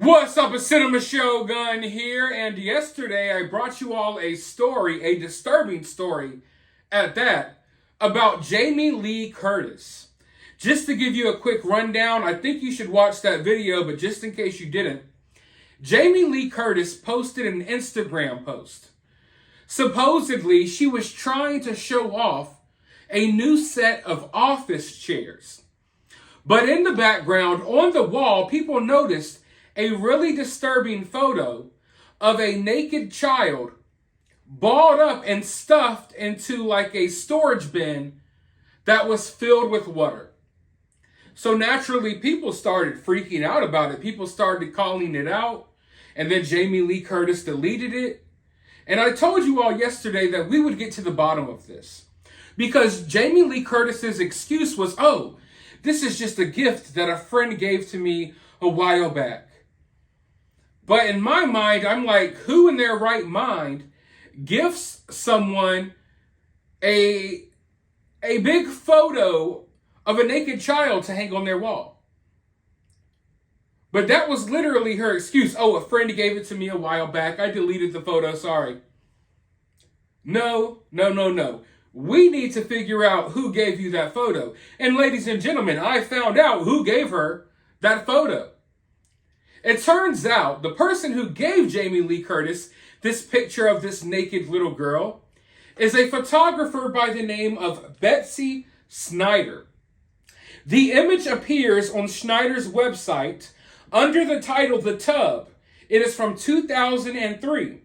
What's up, a Cinema Shogun here, and yesterday I brought you all a story, a disturbing story at that, about Jamie Lee Curtis. Just to give you a quick rundown, I think you should watch that video, but just in case you didn't, Jamie Lee Curtis posted an Instagram post. Supposedly, she was trying to show off a new set of office chairs. But in the background, on the wall, people noticed a really disturbing photo of a naked child balled up and stuffed into like a storage bin that was filled with water. So naturally, people started freaking out about it. People started calling it out, and then Jamie Lee Curtis deleted it. And I told you all yesterday that we would get to the bottom of this, because Jamie Lee Curtis's excuse was, oh, this is just a gift that a friend gave to me a while back. But in my mind, I'm like, who in their right mind gifts someone a big photo of a naked child to hang on their wall? But that was literally her excuse. Oh, a friend gave it to me a while back. I deleted the photo, sorry. No. We need to figure out who gave you that photo. And ladies and gentlemen, I found out who gave her that photo. It turns out the person who gave Jamie Lee Curtis this picture of this naked little girl is a photographer by the name of Betsy Schneider. The image appears on Schneider's website under the title The Tub. It is from 2003.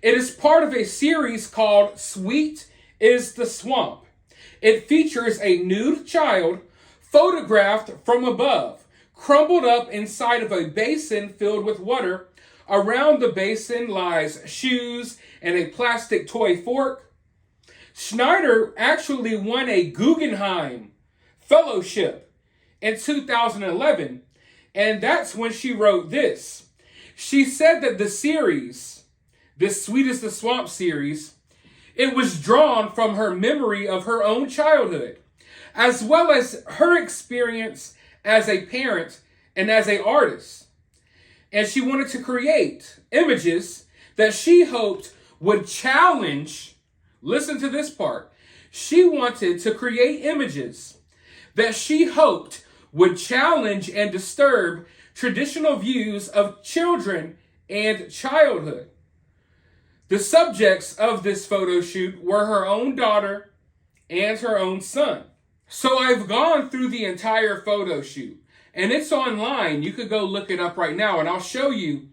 It is part of a series called Sweet is the Swamp. It features a nude child photographed from above, crumbled up inside of a basin filled with water. Around the basin lies shoes and a plastic toy fork. Schneider actually won a Guggenheim Fellowship in 2011, and that's when she wrote this. She said that the series, this Sweet is the Swamp series, it was drawn from her memory of her own childhood, as well as her experience as a parent and as an artist. And she wanted to create images that she hoped would challenge, listen to this part, she wanted to create images that she hoped would challenge and disturb traditional views of children and childhood. The subjects of this photo shoot were her own daughter and her own son. So I've gone through the entire photo shoot, and it's online. You could go look it up right now, and I'll show you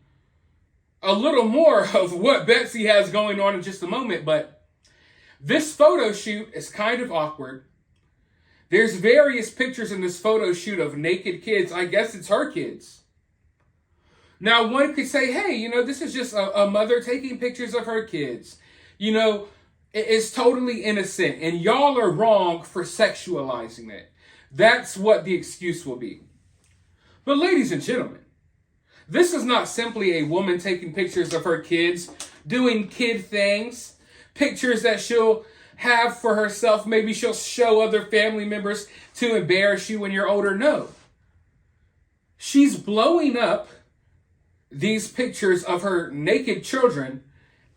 a little more of what Betsy has going on in just a moment. But this photo shoot is kind of awkward. There's various pictures in this photo shoot of naked kids. I guess it's her kids. Now, one could say, hey, this is just a mother taking pictures of her kids. It's totally innocent, and y'all are wrong for sexualizing it. That's what the excuse will be. But ladies and gentlemen, this is not simply a woman taking pictures of her kids, doing kid things, pictures that she'll have for herself. Maybe she'll show other family members to embarrass you when you're older. No. She's blowing up these pictures of her naked children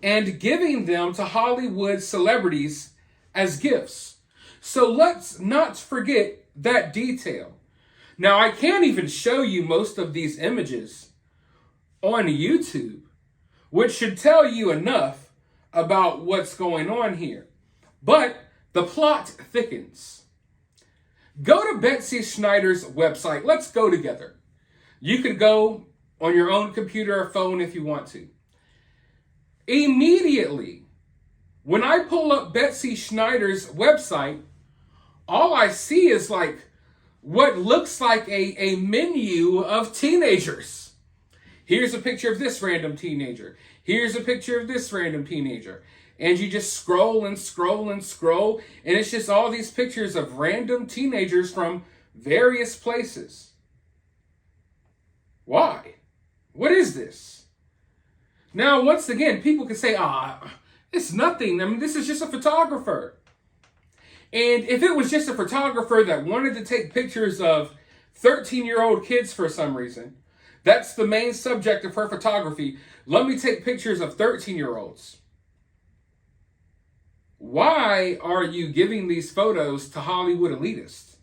and giving them to Hollywood celebrities as gifts. So let's not forget that detail. Now, I can't even show you most of these images on YouTube, which should tell you enough about what's going on here. But the plot thickens. Go to Betsy Schneider's website. Let's go together. You could go on your own computer or phone if you want to. Immediately, when I pull up Betsy Schneider's website, all I see is like what looks like a menu of teenagers. Here's a picture of this random teenager. Here's a picture of this random teenager. And you just scroll and scroll and scroll, and it's just all these pictures of random teenagers from various places. Why? What is this? Now, once again, people can say, it's nothing. I mean, this is just a photographer. And if it was just a photographer that wanted to take pictures of 13-year-old kids for some reason, That's the main subject of her photography. Let me take pictures of 13-year-olds. Why are you giving these photos to Hollywood elitists?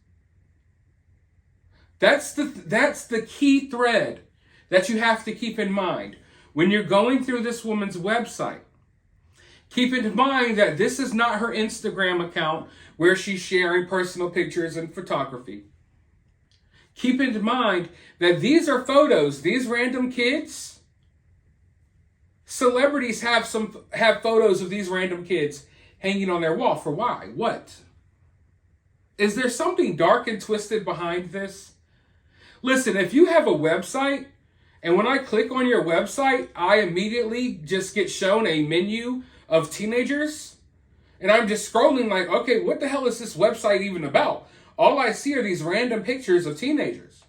That's the key thread that you have to keep in mind when you're going through this woman's website. Keep in mind that this is not her Instagram account where she's sharing personal pictures and photography. Keep in mind that these are photos. These random kids, celebrities have photos of these random kids hanging on their wall. For why? What? Is there something dark and twisted behind this? Listen, if you have a website, and when I click on your website, I immediately just get shown a menu of teenagers, and I'm just scrolling like, okay, what the hell is this website even about? All I see are these random pictures of teenagers.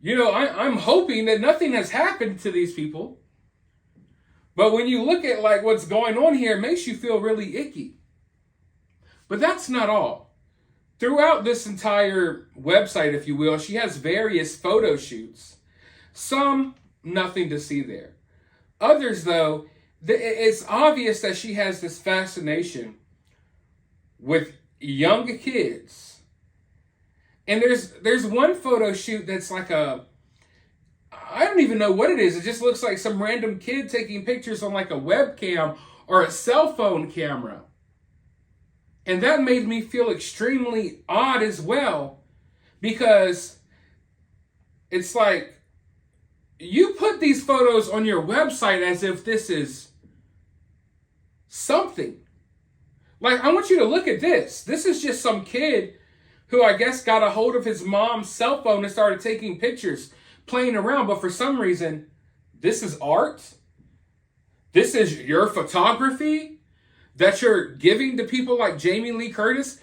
You know, I'm hoping that nothing has happened to these people. But when you look at like what's going on here, it makes you feel really icky. But that's not all. Throughout this entire website, if you will, she has various photo shoots. Some, nothing to see there. Others, though, it's obvious that she has this fascination with young kids. And there's one photo shoot that's like I don't even know what it is. It just looks like some random kid taking pictures on like a webcam or a cell phone camera. And that made me feel extremely odd as well, because it's like, you put these photos on your website as if this is something. Like, I want you to look at this. This is just some kid who I guess got a hold of his mom's cell phone and started taking pictures, playing around. But for some reason, this is art. This is your photography that you're giving to people like Jamie Lee Curtis.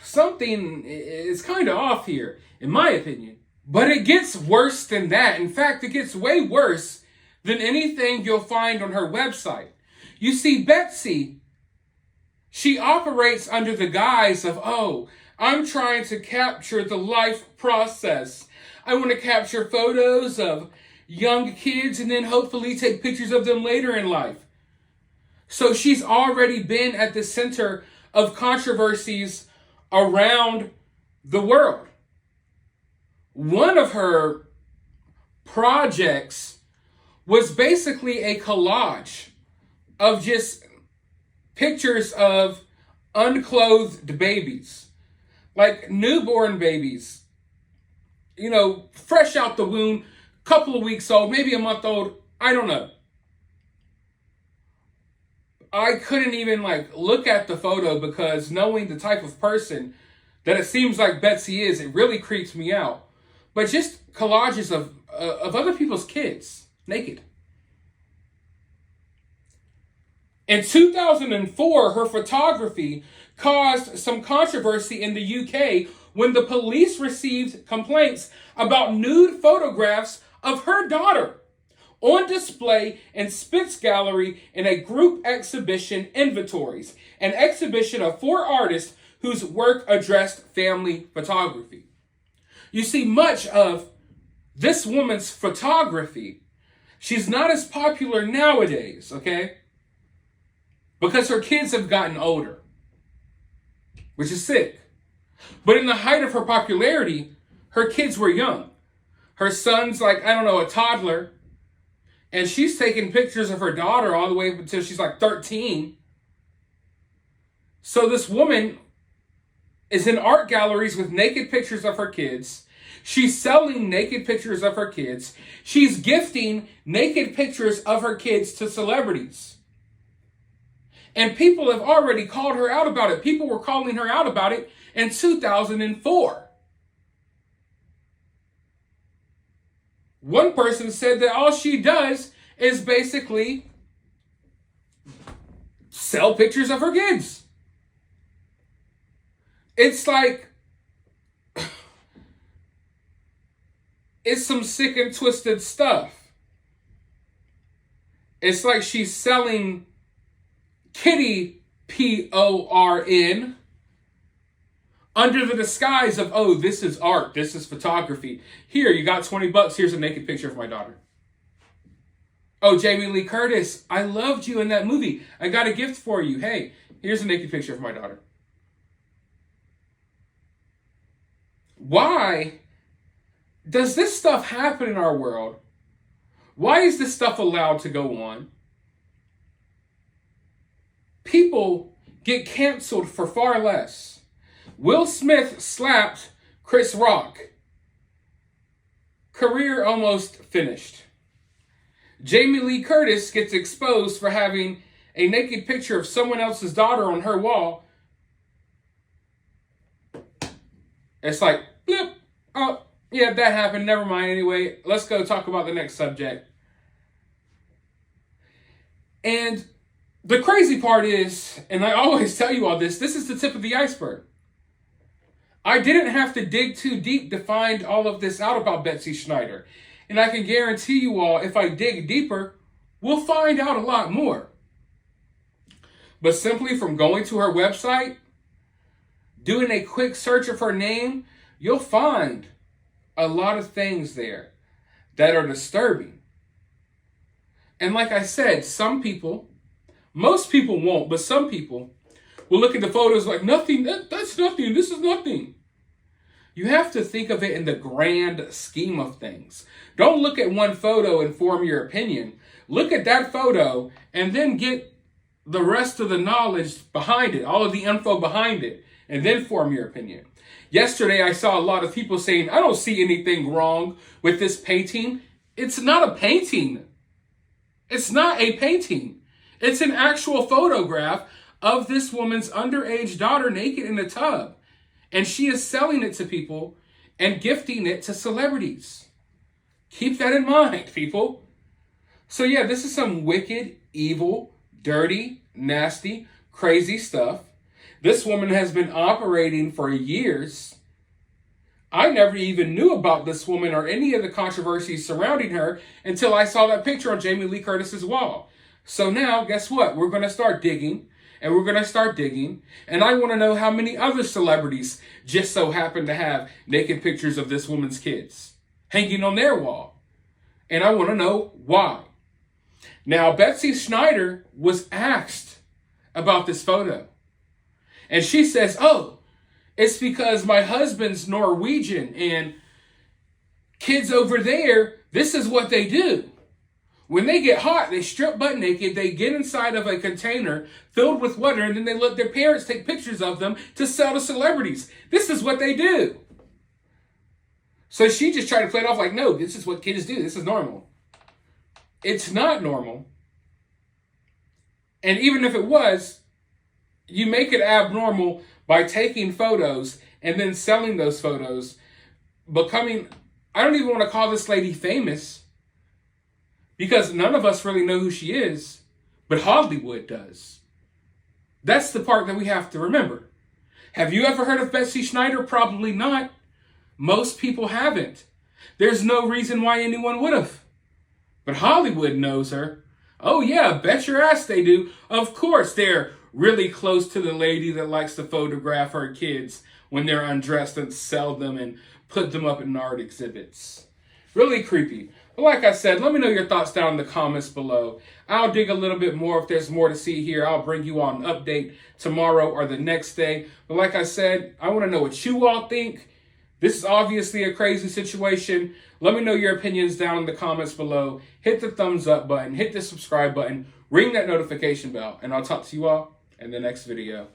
Something is kind of off here, in my opinion. But it gets worse than that. In fact, it gets way worse than anything you'll find on her website. You see, Betsy, she operates under the guise of, oh, I'm trying to capture the life process. I want to capture photos of young kids and then hopefully take pictures of them later in life. So she's already been at the center of controversies around the world. One of her projects was basically a collage of just pictures of unclothed babies, like newborn babies, you know, fresh out the womb, couple of weeks old, maybe a month old, I don't know. I couldn't even like look at the photo because knowing the type of person that it seems like Betsy is, it really creeps me out. But just collages of other people's kids, naked. In 2004, her photography caused some controversy in the UK when the police received complaints about nude photographs of her daughter on display in Spitz Gallery in a group exhibition inventories, an exhibition of 4 artists whose work addressed family photography. You see, much of this woman's photography, she's not as popular nowadays, okay? Because her kids have gotten older, which is sick. But in the height of her popularity, her kids were young. Her son's like, I don't know, a toddler. And she's taking pictures of her daughter all the way up until she's like 13. So this woman is in art galleries with naked pictures of her kids. She's selling naked pictures of her kids. She's gifting naked pictures of her kids to celebrities. And people have already called her out about it. People were calling her out about it in 2004. One person said that all she does is basically sell pictures of her kids. It's like, it's some sick and twisted stuff. It's like she's selling kitty, PORN, under the disguise of, oh, this is art, this is photography. Here, you got $20, here's a naked picture of my daughter. Oh, Jamie Lee Curtis, I loved you in that movie. I got a gift for you. Hey, here's a naked picture of my daughter. Why does this stuff happen in our world? Why is this stuff allowed to go on? People get canceled for far less. Will Smith slapped Chris Rock. Career almost finished. Jamie Lee Curtis gets exposed for having a naked picture of someone else's daughter on her wall. It's like, blip, oh, yeah, that happened. Never mind. Anyway, let's go talk about the next subject. And the crazy part is, and I always tell you all this is the tip of the iceberg. I didn't have to dig too deep to find all of this out about Betsy Schneider. And I can guarantee you all, if I dig deeper, we'll find out a lot more. But simply from going to her website, doing a quick search of her name, you'll find a lot of things there that are disturbing. And like I said, some people, most people won't, but some people will look at the photos like, nothing, that's nothing, this is nothing. You have to think of it in the grand scheme of things. Don't look at one photo and form your opinion. Look at that photo and then get the rest of the knowledge behind it, all of the info behind it, and then form your opinion. Yesterday, I saw a lot of people saying, I don't see anything wrong with this painting. It's not a painting. It's not a painting. It's an actual photograph of this woman's underage daughter naked in a tub. And she is selling it to people and gifting it to celebrities. Keep that in mind, people. So yeah, this is some wicked, evil, dirty, nasty, crazy stuff. This woman has been operating for years. I never even knew about this woman or any of the controversies surrounding her until I saw that picture on Jamie Lee Curtis's wall. So now, guess what? We're going to start digging. And we're going to start digging. And I want to know how many other celebrities just so happen to have naked pictures of this woman's kids hanging on their wall. And I want to know why. Now, Betsy Schneider was asked about this photo. And she says, oh, it's because my husband's Norwegian and kids over there, this is what they do. When they get hot, they strip butt naked, they get inside of a container filled with water, and then they let their parents take pictures of them to sell to celebrities. This is what they do. So she just tried to play it off like, no, this is what kids do. This is normal. It's not normal. And even if it was, you make it abnormal by taking photos and then selling those photos, becoming, I don't even want to call this lady famous, because none of us really know who she is, but Hollywood does. That's the part that we have to remember. Have you ever heard of Betsy Schneider? Probably not. Most people haven't. There's no reason why anyone would have. But Hollywood knows her. Oh yeah, bet your ass they do. Of course they're really close to the lady that likes to photograph her kids when they're undressed and sell them and put them up in art exhibits. Really creepy. But like I said, let me know your thoughts down in the comments below. I'll dig a little bit more. If there's more to see here, I'll bring you on an update tomorrow or the next day. But like I said, I want to know what you all think. This is obviously a crazy situation. Let me know your opinions down in the comments below. Hit the thumbs up button, hit the subscribe button, ring that notification bell, and I'll talk to you all in the next video.